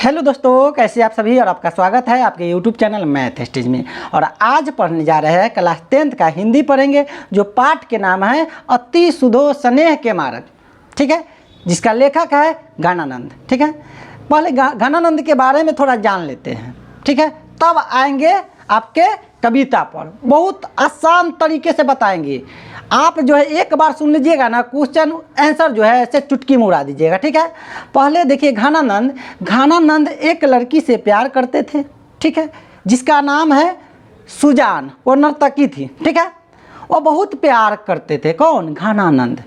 Hello दोस्तों, कैसे आप सभी और आपका स्वागत है आपके यूट्यूब चैनल मैथ स्टेज में। और आज पढ़ने जा रहे हैं क्लास 10th का हिंदी पढ़ेंगे, जो पाठ के नाम है अति सुधो स्नेह के मार्ग। ठीक है, जिसका लेखक है घनानंद। ठीक है, पहले घनानंद के बारे में थोड़ा जान लेते हैं। ठीक है, तब आएंगे आपके कविता पर। बहुत आसान तरीके से बताएंगे। आप जो है एक बार सुन लीजिएगा ना, क्वेश्चन आंसर जो है ऐसे चुटकी में उड़ा दीजिएगा। ठीक है, पहले देखिए घनानंद एक लड़की से प्यार करते थे। ठीक है, जिसका नाम है सुजान। वो नर्तकी थी। ठीक है, वो बहुत प्यार करते थे। कौन? घनानंद।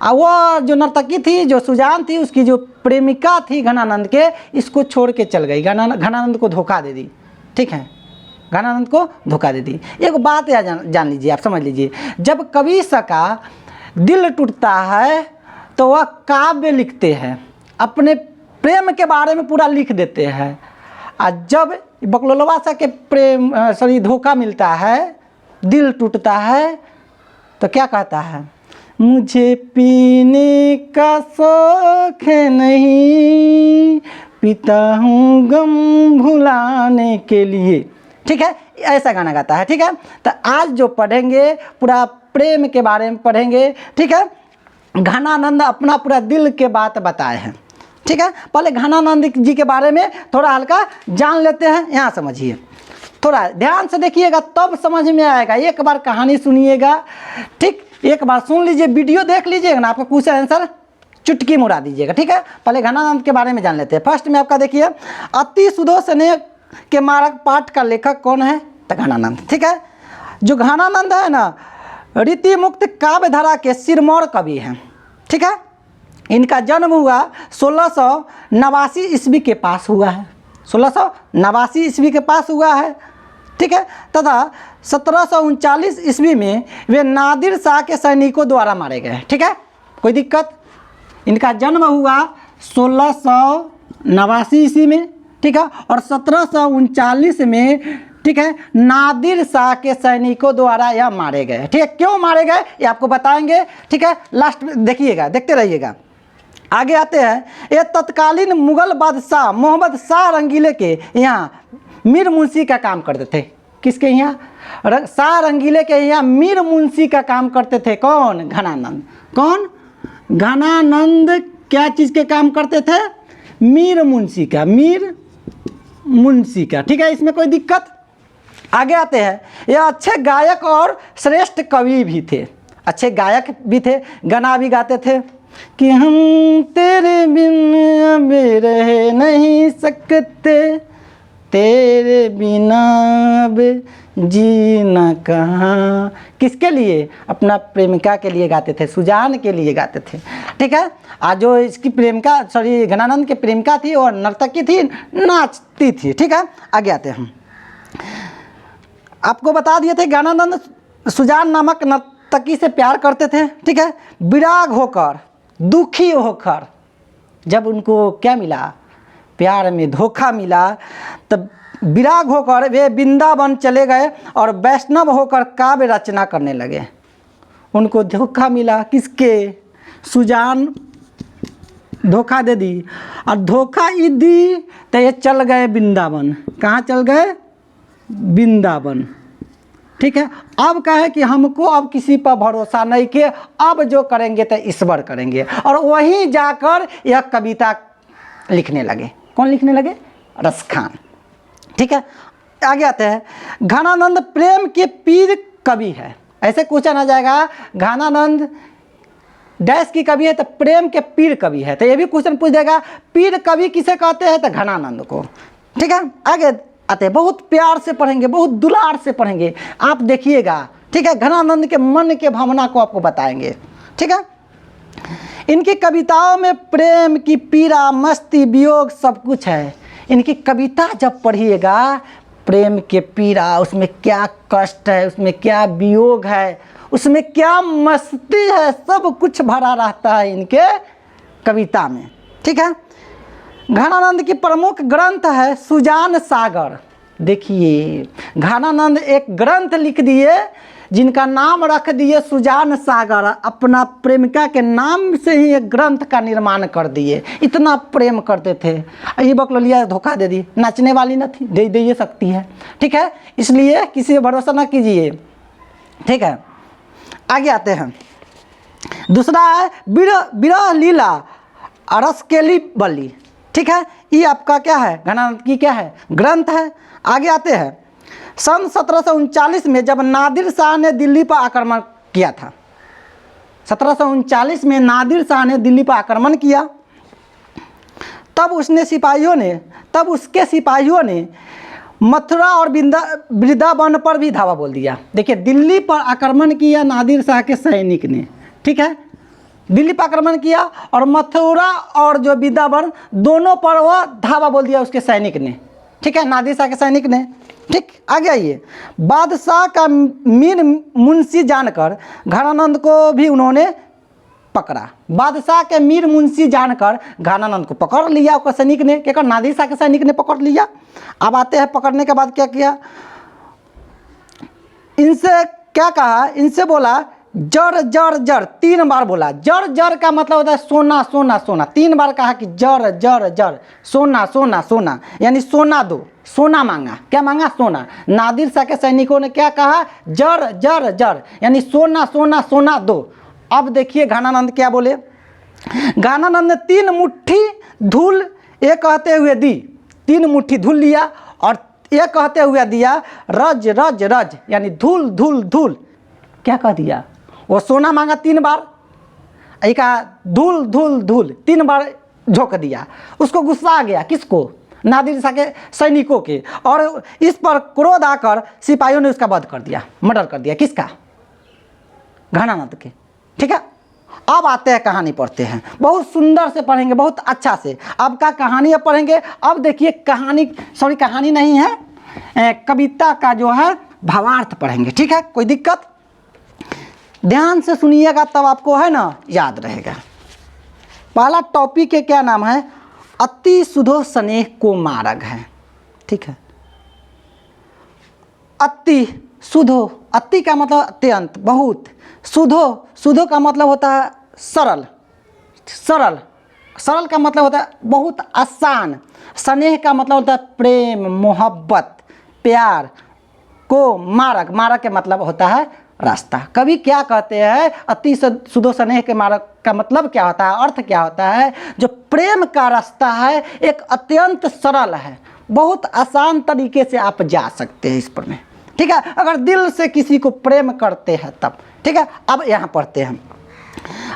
और वो जो नर्तकी थी, जो सुजान थी, उसकी जो प्रेमिका थी घनानंद के, इसको छोड़ के चल गई। घनानंद को धोखा दे दी। ठीक है, घनानंद को धोखा दे दी। एक बात या जान लीजिए, आप समझ लीजिए, जब कवि का दिल टूटता है तो वह काव्य लिखते हैं, अपने प्रेम के बारे में पूरा लिख देते हैं। और जब बकलोलवा सा के धोखा मिलता है, दिल टूटता है, तो क्या कहता है? मुझे पीने का शौक है नहीं, पीता हूँ गम भुलाने के लिए। ठीक है, ऐसा गाना गाता है। ठीक है, तो आज जो पढ़ेंगे पूरा प्रेम के बारे में पढ़ेंगे। ठीक है, घनानंद अपना पूरा दिल के बात बताए हैं। ठीक है, पहले घनानंद जी के बारे में थोड़ा हल्का जान लेते हैं। यहाँ समझिए, थोड़ा ध्यान से देखिएगा तब समझ में आएगा। एक बार कहानी सुनिएगा, ठीक, एक बार सुन लीजिए, वीडियो देख लीजिएगा ना, आपका क्वेश्चन आंसर चुटकी में उड़ा दीजिएगा। ठीक है, पहले घनानंद के बारे में जान लेते हैं। फर्स्ट में आपका देखिए, अति सुधो स्नेह के मार्ग पाठ का लेखक कौन है? तो घनानंद। ठीक है, जो घनानंद है ना, रीति मुक्त काव्य धारा के सिरमौर कवि हैं। ठीक है, इनका जन्म हुआ 1689 ईस्वी के पास हुआ है। 1689 ईस्वी के पास हुआ है। ठीक है, तथा 1739 ईस्वी में वे नादिर शाह के सैनिकों द्वारा मारे गए। ठीक है, कोई दिक्कत? इनका जन्म हुआ 1689 ईस्वी में। ठीक है, और 1739 में, ठीक है, नादिर शाह के सैनिकों द्वारा यह मारे गए। ठीक है, क्यों मारे गए ये आपको बताएंगे। ठीक है, लास्ट में देखिएगा, देखते रहिएगा। आगे आते हैं, ये तत्कालीन मुगल बादशाह मोहम्मद शाह रंगीले के यहाँ मीर मुंशी का काम करते थे। किसके यहाँ? शाह रंगीले के यहाँ मीर मुंशी का काम करते थे। कौन? घनानंद। कौन? घनानंद क्या चीज़ के काम करते थे? मीर मुंशी का। मीर मुंशी का। ठीक है, इसमें कोई दिक्कत? आगे आते हैं, यह अच्छे गायक और श्रेष्ठ कवि भी थे। अच्छे गायक भी थे, गाना भी गाते थे कि हम तेरे बिन अब रह नहीं सकते, तेरे बिना अब जीना कहाँ। किसके लिए? अपना प्रेमिका के लिए गाते थे, सुजान के लिए गाते थे। ठीक है, आज जो इसकी प्रेमिका घनानंद की प्रेमिका थी और नर्तकी थी, नाचती थी। ठीक है, आगे आते हैं। हम आपको बता दिए थे घनानंद सुजान नामक नर्तकी से प्यार करते थे। ठीक है, विराग होकर, दुखी होकर, जब उनको क्या मिला? प्यार में धोखा मिला, तब विराग होकर वे वृंदावन चले गए और वैष्णव होकर काव्य रचना करने लगे। उनको धोखा मिला, किसके? सुजान धोखा दे दी, और धोखा ही दी तो ये चल गए वृंदावन। कहाँ चल गए? वृंदावन। ठीक है, अब कहे कि हमको अब किसी पर भरोसा नहीं कि अब जो करेंगे तो ईश्वर करेंगे, और वहीं जाकर यह कविता लिखने लगे। कौन लिखने लगे? रसखान। ठीक है, आगे आते हैं, घनानंद प्रेम के पीर कवि है। ऐसे क्वेश्चन आ जाएगा, घनानंद डैश की कवि है तो प्रेम के पीर कवि है, तो ये भी क्वेश्चन पूछ देगा, पीर कवि किसे कहते हैं? तो घनानंद को। ठीक है, आगे आते हैं, बहुत प्यार से पढ़ेंगे, बहुत दुलार से पढ़ेंगे, आप देखिएगा। ठीक है, घनानंद के मन के भावना को आपको बताएंगे। ठीक है, इनकी कविताओं में प्रेम की पीड़ा, मस्ती, वियोग सब कुछ है। इनकी कविता जब पढ़िएगा, प्रेम के पीड़ा, उसमें क्या कष्ट है, उसमें क्या वियोग है, उसमें क्या मस्ती है, सब कुछ भरा रहता है इनके कविता में। ठीक है, घनानंद की प्रमुख ग्रंथ है सुजान सागर। देखिए, घनानंद एक ग्रंथ लिख दिए जिनका नाम रख दिए सुजान सागर, अपना प्रेमिका के नाम से ही एक ग्रंथ का निर्माण कर दिए। इतना प्रेम करते थे। ये बकलोलिया धोखा दे दी, नाचने वाली न थी, दे ये सकती है। ठीक है, इसलिए किसी पर भरोसा ना कीजिए। ठीक है, आगे आते हैं। दूसरा है विरह लीला अरसकेली बली। ठीक है, ये आपका क्या है, घनानंद की क्या है, ग्रंथ है। आगे आते हैं। सन 1739 में जब नादिर शाह ने दिल्ली पर आक्रमण किया था, 1739 में नादिर शाह ने दिल्ली पर आक्रमण किया, तब उसके सिपाहियों ने मथुरा और वृंदावन पर भी धावा बोल दिया। देखिए, दिल्ली पर आक्रमण किया नादिर शाह के सैनिक ने। ठीक है, दिल्ली पर आक्रमण किया और मथुरा और जो वृंदावन दोनों पर वह धावा बोल दिया उसके सैनिक ने। ठीक है, नादिर शाह के सैनिक ने। ठीक, आगे आइए। बादशाह का मीर मुंशी जानकर घनानंद को भी उन्होंने पकड़ा। बादशाह के मीर मुंशी जानकर घनानंद को पकड़ लिया उसका सैनिक ने। क्या कर, नादिर शाह के सैनिक ने पकड़ लिया। अब आते हैं, पकड़ने के बाद क्या किया, इनसे क्या कहा, इनसे बोला जर जर जर, 3 बार बोला। जर जर का मतलब होता है सोना सोना सोना। 3 बार कहा कि जर जर जर, सोना सोना सोना, यानी सोना दो, सोना मांगा। क्या मांगा, सोना। नादिर शाह के सैनिकों ने क्या कहा, जर जर जर, यानी सोना सोना सोना दो। अब देखिए घनानंद क्या बोले। घनानंद ने 3 मुट्ठी धूल ये कहते हुए दी, 3 मुट्ठी धूल लिया और ये कहते हुए दिया रज रज रज, यानी धूल धूल धूल। क्या कह दिया, वो सोना मांगा 3 बार, ये कहा धूल धूल धूल, 3 बार झोंक दिया। उसको गुस्सा आ गया, किसको, नादिर शाह के सैनिकों के, और इस पर क्रोध आकर सिपाहियों ने उसका वध कर दिया, मर्डर कर दिया। किसका, घनानंद के। ठीक है, अब आते हैं कहानी पढ़ते हैं। बहुत सुंदर से पढ़ेंगे, बहुत अच्छा से। अब का कहानी अब पढ़ेंगे। अब देखिए कहानी नहीं है, कविता का जो है भावार्थ पढ़ेंगे। ठीक है, कोई दिक्कत, ध्यान से सुनिएगा तब आपको है ना याद रहेगा। पहला टॉपिक के क्या नाम है, अति सुधो स्नेह को मार्ग है। ठीक है, अति सुधो, अति का मतलब अत्यंत, बहुत। सुधो का मतलब होता है सरल, सरल का मतलब होता है बहुत आसान। स्नेह का मतलब होता है प्रेम, मोहब्बत, प्यार को मार्ग के मतलब होता है रास्ता। कवि क्या कहते हैं, अति सुधो स्नेह के मार्ग का मतलब क्या होता है, अर्थ क्या होता है, जो प्रेम का रास्ता है एक अत्यंत सरल है, बहुत आसान तरीके से आप जा सकते हैं इस पर में। ठीक है, अगर दिल से किसी को प्रेम करते हैं तब। ठीक है, अब यहाँ पढ़ते हैं।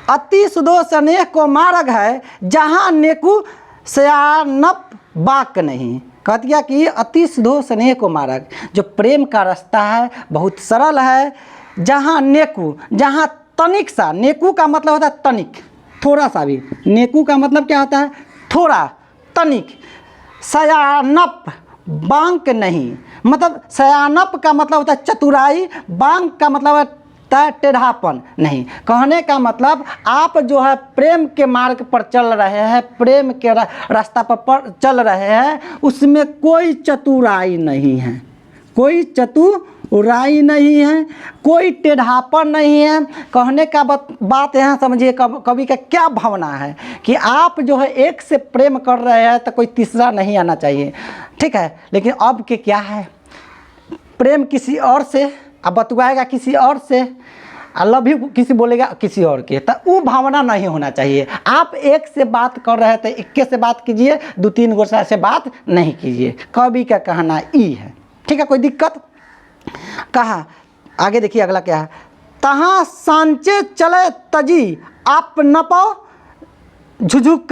अति सुधो स्नेह को मार्ग है जहाँ नेकू सयानप बाक नहीं। कह दिया कि अति सुधो स्नेह को मार्ग, जो प्रेम का रास्ता है बहुत सरल है, जहाँ नेकू, जहाँ तनिक सा, नेकू का मतलब होता है तनिक, थोड़ा सा भी, नेकू का मतलब क्या होता है, थोड़ा, तनिक, सयानप बांक नहीं, मतलब सयानप का मतलब होता है चतुराई, बांक का मतलब होता है टेढ़ापन नहीं। कहने का मतलब आप जो है प्रेम के मार्ग पर चल रहे हैं, प्रेम के रास्ता पर चल रहे हैं, उसमें कोई चतुराई नहीं है, कोई चतुराई नहीं है, कोई टेढ़ापन नहीं है। कहने का बात यहाँ समझिए, कवि का क्या भावना है कि आप जो है एक से प्रेम कर रहे हैं तो कोई तीसरा नहीं आना चाहिए। ठीक है, लेकिन अब के क्या है, प्रेम किसी और से, अब बतुआएगा किसी और से, लव यू किसी बोलेगा किसी और के, तो वो भावना नहीं होना चाहिए। आप एक से बात कर रहे थे, इक्के से बात कीजिए, 2-3 गोसा से बात नहीं कीजिए। कवि का कहना ई है। ठीक है, कोई दिक्कत। कहा आगे देखिए अगला क्या है, तहाँ सांचे चले तजी आप न पाओ झुझुक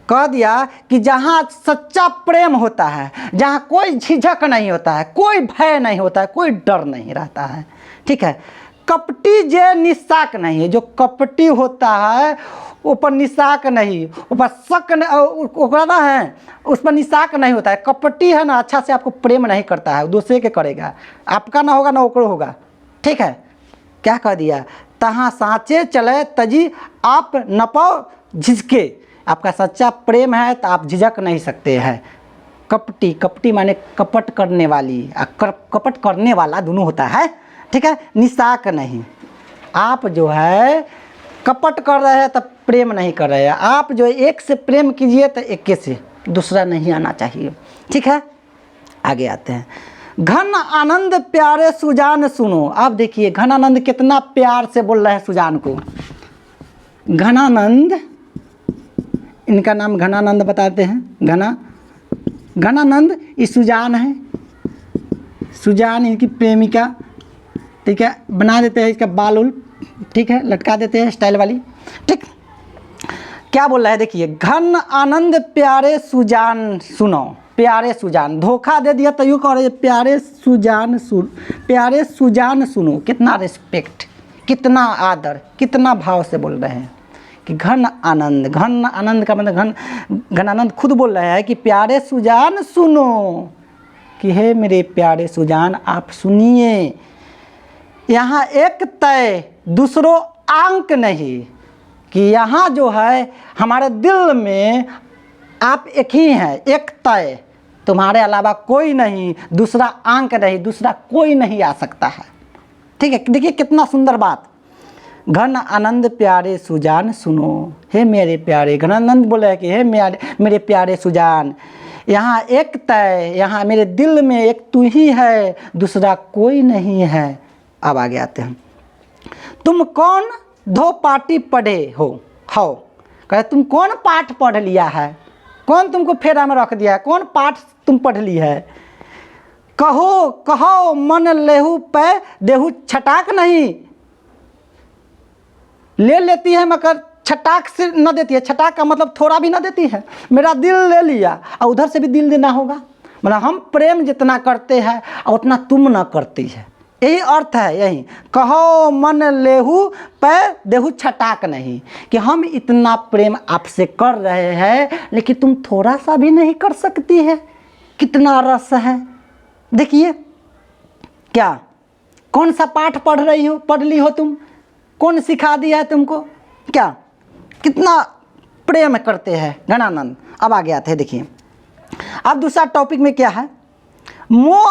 कह दिया कि जहाँ सच्चा प्रेम होता है, जहाँ कोई झिझक नहीं होता है, कोई भय नहीं होता है, कोई डर नहीं रहता है। ठीक है, कपटी जे निशाक नहीं है, जो कपटी होता है ऊपर निशाक नहीं, ऊपर शक ओकरा है, उस पर निशाक नहीं होता है। कपटी है ना, अच्छा से आपको प्रेम नहीं करता है, दूसरे के करेगा, आपका ना होगा ना ओकरो होगा। ठीक है, क्या कह दिया, तहाँ सांचे चले तजी आप न पाओ झिझके, आपका सच्चा प्रेम है तो आप झिझक नहीं सकते हैं। कपटी, कपटी माने कपट करने वाली, कपट करने वाला दोनों होता है। ठीक है, निशाक नहीं। आप जो है कपट कर रहे हैं तब प्रेम नहीं कर रहे हैं। आप जो एक से प्रेम कीजिए तो एक से, दूसरा नहीं आना चाहिए। ठीक है, आगे आते हैं। घन आनंद प्यारे सुजान सुनो। आप देखिए घनानंद कितना प्यार से बोल रहे हैं सुजान को। घनानंद, इनका नाम घनानंद बताते हैं। घनानंद ये सुजान है, सुजान इनकी प्रेमिका। ठीक है, बना देते हैं इसका बाल उल, ठीक है, लटका देते हैं स्टाइल वाली। ठीक, क्या बोल रहा है देखिए, घन आनंद प्यारे सुजान सुनो। प्यारे सुजान, धोखा दे दिया तो यूँ कह रहे प्यारे सुजान प्यारे सुजान सुनो। कितना रिस्पेक्ट, कितना आदर, कितना भाव से बोल रहे हैं कि घन आनंद। घन आनंद का मतलब घन आनंद खुद बोल रहे हैं कि प्यारे सुजान सुनो, कि हे मेरे प्यारे सुजान आप सुनिए, यहाँ एक तय दूसरों अंक नहीं, कि यहाँ जो है हमारे दिल में आप एक ही हैं, एक तय, तुम्हारे अलावा कोई नहीं, दूसरा अंक नहीं, दूसरा कोई नहीं आ सकता है। ठीक है, देखिए कितना सुंदर बात। घन आनंद प्यारे सुजान सुनो, हे मेरे प्यारे। घनानंद बोले कि हे मेरे प्यारे सुजान, यहाँ एक तय, यहाँ मेरे दिल में एक तू ही है, दूसरा कोई नहीं है। अब आगे आते हैं। तुम कौन दो पाटी पढ़े हो कहे तुम कौन पाठ पढ़ लिया है, कौन तुमको फेरा में रख दिया है, कौन पाठ तुम पढ़ ली है। कहो कहो मन लेहू पे देहू छटाक नहीं, ले लेती है मगर छटाक से न देती है। छटाक का मतलब थोड़ा भी न देती है। मेरा दिल ले लिया और उधर से भी दिल देना होगा, मतलब हम प्रेम जितना करते हैं और उतना तुम न करती है, यही अर्थ है। यही कहो मन लेहू पे देहू छटाक नहीं, कि हम इतना प्रेम आपसे कर रहे हैं लेकिन तुम थोड़ा सा भी नहीं कर सकती है। कितना रस है। देखिए क्या, कौन सा पाठ पढ़ ली हो तुम, कौन सिखा दिया है तुमको, क्या कितना प्रेम करते हैं घनानंद। अब आगे आते हैं, देखिए अब दूसरा टॉपिक में क्या है। मो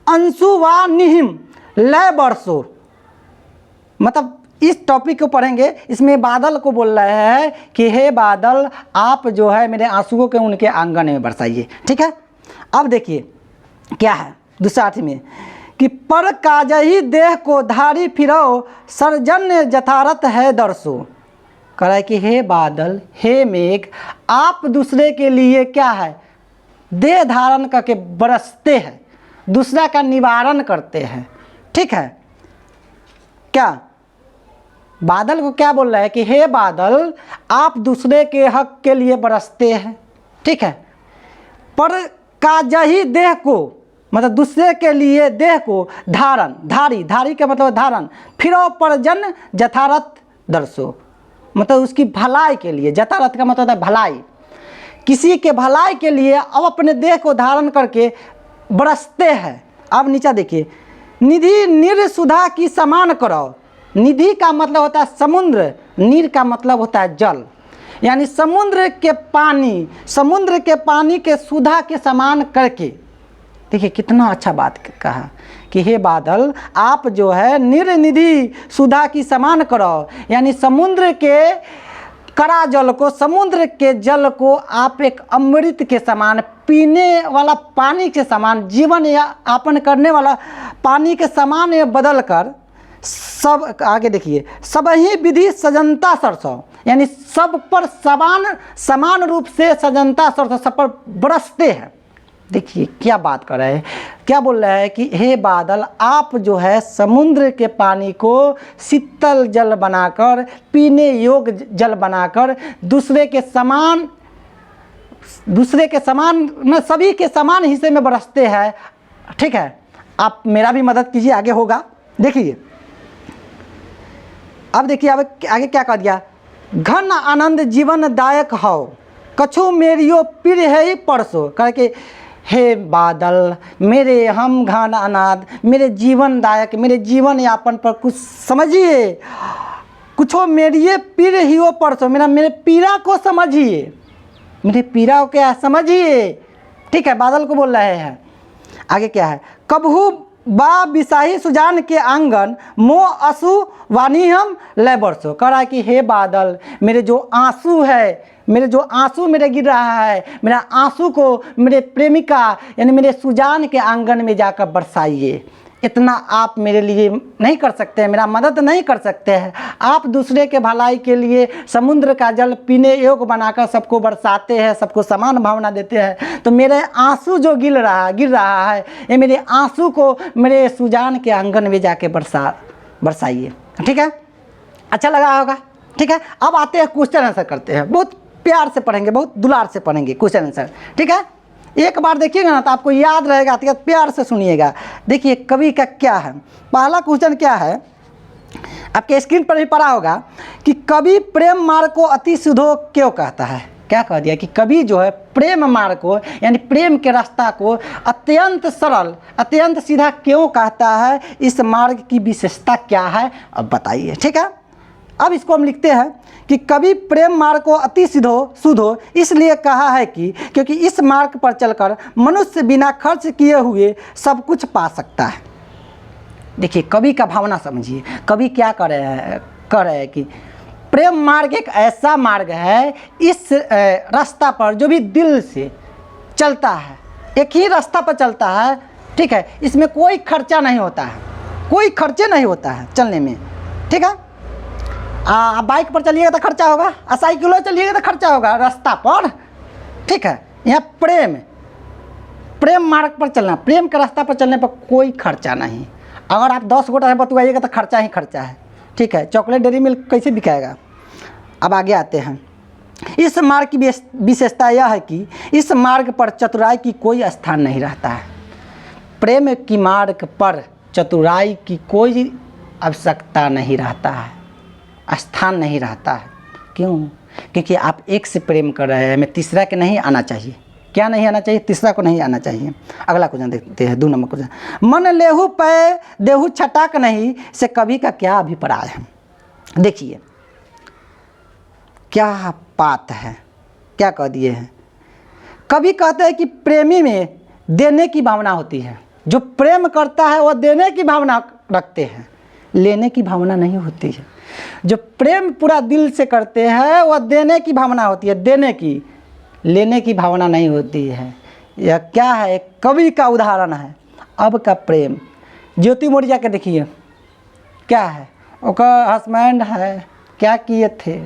अंशु वा निहिम लय बरसो, मतलब इस टॉपिक को पढ़ेंगे। इसमें बादल को बोल रहे हैं कि हे बादल आप जो है मेरे आंसुओं के उनके आंगन में बरसाइए। ठीक है, अब देखिए क्या है दूसरा अर्थ में, कि पर काजही देह को धारी फिरो सर्जन्य जथारत है दर्शो। कह रहा है कि हे बादल, हे मेघ, आप दूसरे के लिए क्या है, देह धारण करके बरसते हैं, दूसरा का निवारण करते हैं। ठीक है, क्या बादल को क्या बोल रहा है कि हे बादल आप दूसरे के हक के लिए बरसते हैं। ठीक है, पर काजही देह को मतलब दूसरे के लिए देह को धारण, धारी का मतलब धारण, फिरो परजन जथारथ दर्शो, मतलब उसकी भलाई के लिए। जथारथ का मतलब है भलाई, किसी के भलाई के लिए अब अपने देह को धारण करके बरसते हैं। अब नीचे देखिए, निधि निर सुधा की समान करो। निधि का मतलब होता है समुद्र, नीर का मतलब होता है जल, यानी समुद्र के पानी के सुधा के समान करके। देखिए कितना अच्छा बात कहा कि हे बादल आप जो है निरनिधि सुधा की समान करो, यानी समुद्र के कड़ा जल को, समुद्र के जल को आप एक अमृत के समान, पीने वाला पानी के समान, जीवन यापन करने वाला पानी के समान बदल कर सब, आगे देखिए, सब ही विधि सजनता सरसों, यानी सब पर समान रूप से सजनता सरसों, सब पर बरसते हैं। देखिए क्या बात कर रहे हैं, क्या बोल रहा है कि हे बादल आप जो है समुद्र के पानी को शीतल जल बनाकर, पीने योग्य जल बनाकर, दूसरे के समान में सभी के समान हिस्से में बरसते हैं। ठीक है, आप मेरा भी मदद कीजिए, आगे होगा। देखिए अब देखिए अब आगे क्या कह दिया, घन आनंद जीवन दायक हो कछु मेरियो पीर है ही परसो। करके हे बादल मेरे, हम घन आनंद, मेरे जीवन दायक, मेरे जीवन यापन पर कुछ समझिए, कुछो मेरिए पीर ही हो परसो, मेरे पीड़ा को समझिए, मेरे पीड़ा को क्या समझिए। ठीक है, बादल को बोल रहे हैं। आगे क्या है, कबहू बा बिसाही सुजान के आंगन मो असु वानी हम लय बरसो। कह रहा है कि हे बादल, मेरे जो आंसू है, मेरे जो आंसू मेरे गिर रहा है, मेरा आंसू को मेरे प्रेमिका यानी मेरे सुजान के आंगन में जाकर बरसाइए। इतना आप मेरे लिए नहीं कर सकते हैं, मेरा मदद नहीं कर सकते हैं। आप दूसरे के भलाई के लिए समुद्र का जल पीने योग्य बनाकर सबको बरसाते हैं, सबको समान भावना देते हैं। तो मेरे आंसू जो गिर रहा है, ये मेरे आंसू को मेरे सुजान के आंगन में जाके बरसाइए। ठीक है, अच्छा लगा होगा। ठीक है, अब आते हैं क्वेश्चन आंसर करते हैं। बहुत प्यार से पढ़ेंगे, बहुत दुलार से पढ़ेंगे क्वेश्चन आंसर। ठीक है, एक बार देखिएगा ना तो आपको याद रहेगा, तो प्यार से सुनिएगा। देखिए कवि का क्या है। पहला क्वेश्चन क्या है, आपके स्क्रीन पर भी पढ़ा होगा कि कवि प्रेम मार्ग को अति सुधो क्यों कहता है। क्या कह दिया कि कवि जो है प्रेम मार्ग को यानी प्रेम के रास्ता को अत्यंत सरल, अत्यंत सीधा क्यों कहता है, इस मार्ग की विशेषता क्या है, अब बताइए। ठीक है, अब इसको हम लिखते हैं कि कवि प्रेम मार्ग को अति सुधो इसलिए कहा है कि क्योंकि इस मार्ग पर चलकर मनुष्य बिना खर्च किए हुए सब कुछ पा सकता है। देखिए कवि का भावना समझिए, कवि क्या कह रहे हैं कि प्रेम मार्ग एक ऐसा मार्ग है, इस रास्ता पर जो भी दिल से चलता है, एक ही रास्ता पर चलता है। ठीक है, इसमें कोई खर्चा नहीं होता है, कोई खर्चे नहीं होता है चलने में। ठीक है, बाइक पर चलिएगा तो खर्चा होगा, साइकिलों चलिएगा तो खर्चा होगा रास्ता पर। ठीक है, यहाँ प्रेम मार्ग पर चलना, प्रेम के रास्ता पर चलने पर कोई खर्चा नहीं। अगर आप 10 गोटा बतुआइएगा तो खर्चा ही खर्चा है। ठीक है, चॉकलेट डेयरी मिल्क कैसे बिकाएगा। अब आगे आते हैं। इस मार्ग की विशेषता यह है कि इस मार्ग पर चतुराई की कोई स्थान नहीं रहता है। प्रेम की मार्ग पर चतुराई की कोई आवश्यकता नहीं रहता है, स्थान नहीं रहता है। क्यों? क्योंकि आप एक से प्रेम कर रहे हैं, हमें तीसरा के नहीं आना चाहिए। क्या नहीं आना चाहिए? तीसरा को नहीं आना चाहिए। अगला क्वेश्चन देखते हैं, 2 नंबर क्वेश्चन। मन लेहु पै देहु छटाक नहीं से कवि का क्या अभिप्राय है। देखिए क्या बात है, क्या कह दिए हैं। कवि कहते हैं कि प्रेमी में देने की भावना होती है। जो प्रेम करता है वह देने की भावना रखते हैं, लेने की भावना नहीं होती है। जो प्रेम पूरा दिल से करते हैं वह देने की भावना होती है, देने की, लेने की भावना नहीं होती है। यह क्या है, एक कवि का उदाहरण है। अब का प्रेम ज्योति मौर्य के देखिए क्या है, ओकर हस्बैंड है, क्या किए थे,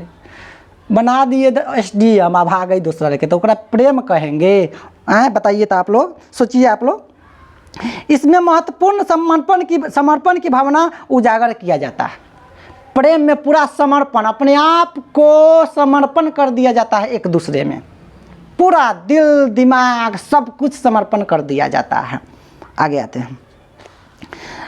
बना दिए SDM, आ भाग गई दूसरा लेके, तो ओकरा प्रेम कहेंगे? बताइए तो आप लोग सोचिए। आप लोग इसमें महत्वपूर्ण समर्पण की भावना उजागर किया जाता है। प्रेम में पूरा समर्पण, अपने आप को समर्पण कर दिया जाता है एक दूसरे में, पूरा दिल दिमाग सब कुछ समर्पण कर दिया जाता है। आगे आते हैं।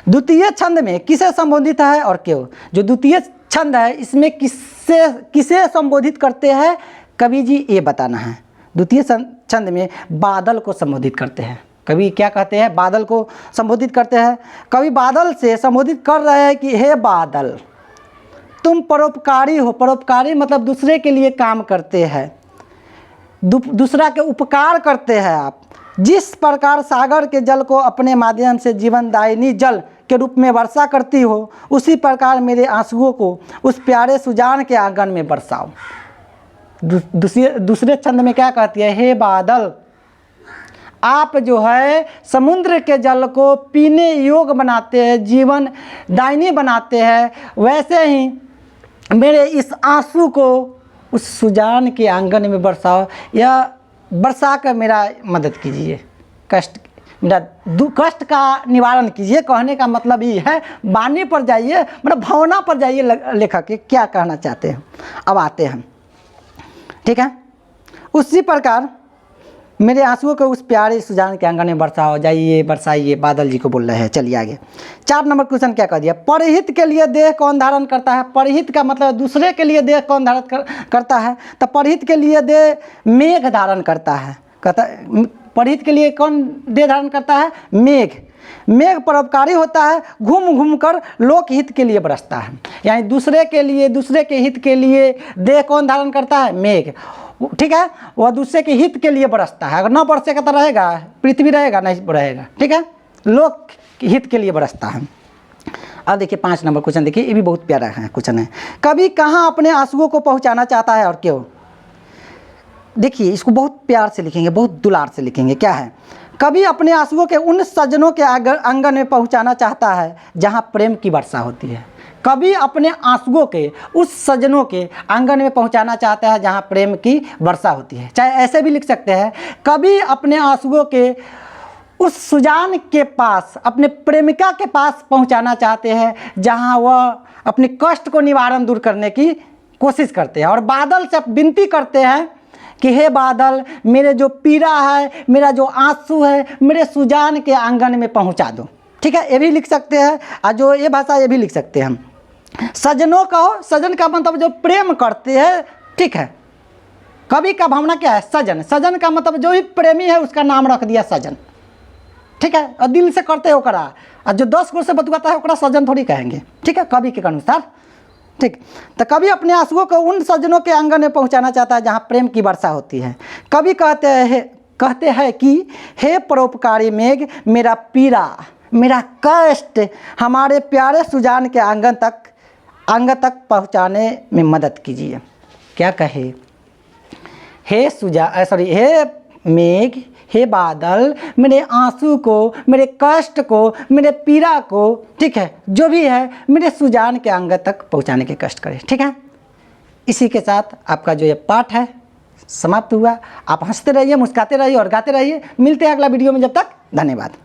द्वितीय छंद में किसे संबोधित है और क्यों। जो द्वितीय छंद है इसमें किसे संबोधित करते हैं कवि जी, ये बताना है। द्वितीय छंद में बादल को संबोधित करते हैं। कवि क्या कहते हैं, बादल को संबोधित करते हैं। कवि बादल से संबोधित कर रहे हैं कि हे बादल, तुम परोपकारी हो। परोपकारी मतलब दूसरे के लिए काम करते हैं, दूसरा के उपकार करते हैं आप। जिस प्रकार सागर के जल को अपने माध्यम से जीवनदायिनी जल के रूप में वर्षा करती हो, उसी प्रकार मेरे आंसुओं को उस प्यारे सुजान के आंगन में बरसाओ। दूसरे छंद में क्या कहती है, हे बादल, आप जो है समुद्र के जल को पीने योग्य बनाते हैं, जीवन दायिनी बनाते हैं, वैसे ही मेरे इस आंसू को उस सुजान के आंगन में बरसाओ, या बरसा कर मेरा मदद कीजिए, कष्ट का निवारण कीजिए। कहने का मतलब ये है, वाणी पर जाइए, मतलब भावना पर जाइए, लेखक के क्या कहना चाहते हैं। अब आते हैं, ठीक है। उसी प्रकार मेरे आंसुओं को उस प्यारे सुजान के आंगन में बरसाओ, जाइए बरसाइए, बादल जी को बोल रहे हैं। चलिए आगे। 4 नंबर क्वेश्चन क्या कह दिया, परहित के लिए देह कौन धारण करता है। परहित का मतलब दूसरे के लिए देह कौन धारण करता है, तो परहित के लिए देह मेघ धारण करता है। परहित के लिए कौन देह धारण करता है, मेघ। मेघ परोपकारी होता है, घूम घूम कर लोकहित के लिए बरसता है। यानी दूसरे के लिए, दूसरे के हित के लिए देह कौन धारण करता है, मेघ, ठीक है। वह दूसरे के हित के लिए बरसता है। अगर न बरसेगा तो रहेगा, पृथ्वी रहेगा नहीं रहेगा, ठीक है। लोक हित के लिए बरसता है। अब देखिए 5 नंबर क्वेश्चन देखिए, ये भी बहुत प्यारा है क्वेश्चन है। कवि कहाँ अपने आंसुओं को पहुँचाना चाहता है और क्यों? देखिए इसको बहुत प्यार से लिखेंगे, बहुत दुलार से लिखेंगे। क्या है? कवि अपने आंसुओं के उन सज्जनों के आंगन में पहुंचाना चाहता है जहां प्रेम की वर्षा होती है। कवि अपने आंसुओं के उस सज्जनों के आंगन में पहुंचाना चाहता है जहां प्रेम की वर्षा होती है। चाहे ऐसे भी लिख सकते हैं, कवि अपने आंसुओं के उस सुजान के पास, अपने प्रेमिका के पास पहुंचाना चाहते हैं जहां वह अपने कष्ट को निवारण दूर करने की कोशिश करते हैं और बादल से विनती करते हैं कि हे बादल, मेरे जो पीड़ा है, मेरा जो आंसू है, मेरे सुजान के आंगन में पहुंचा दो। ठीक है, ये भी लिख सकते हैं। और जो ये भाषा ये भी लिख सकते हैं हम। सजनों का हो, सजन का मतलब जो प्रेम करते हैं। ठीक है, कवि का भावना क्या है? सजन। सजन का मतलब जो भी प्रेमी है उसका नाम रख दिया सजन। ठीक है, और दिल से करते हो करा, और जो 10 गो से बतुआता है ओकरा सजन थोड़ी कहेंगे। ठीक है, कवि के अनुसार। ठीक, तो कवि अपने आंसुओं को उन सज्जनों के आंगन में पहुंचाना चाहता है जहां प्रेम की वर्षा होती है। कवि कहते हैं कि हे परोपकारी मेघ, मेरा पीड़ा, मेरा कष्ट हमारे प्यारे सुजान के आंगन तक पहुंचाने में मदद कीजिए। क्या कहे? हे मेघ, हे बादल, मेरे आंसू को, मेरे कष्ट को, मेरे पीड़ा को, ठीक है, जो भी है मेरे सुजान के आंगन तक पहुंचाने के कष्ट करें। ठीक है, इसी के साथ आपका जो ये पाठ है समाप्त हुआ। आप हंसते रहिए, मुस्कुराते रहिए और गाते रहिए। मिलते हैं अगला वीडियो में, जब तक धन्यवाद।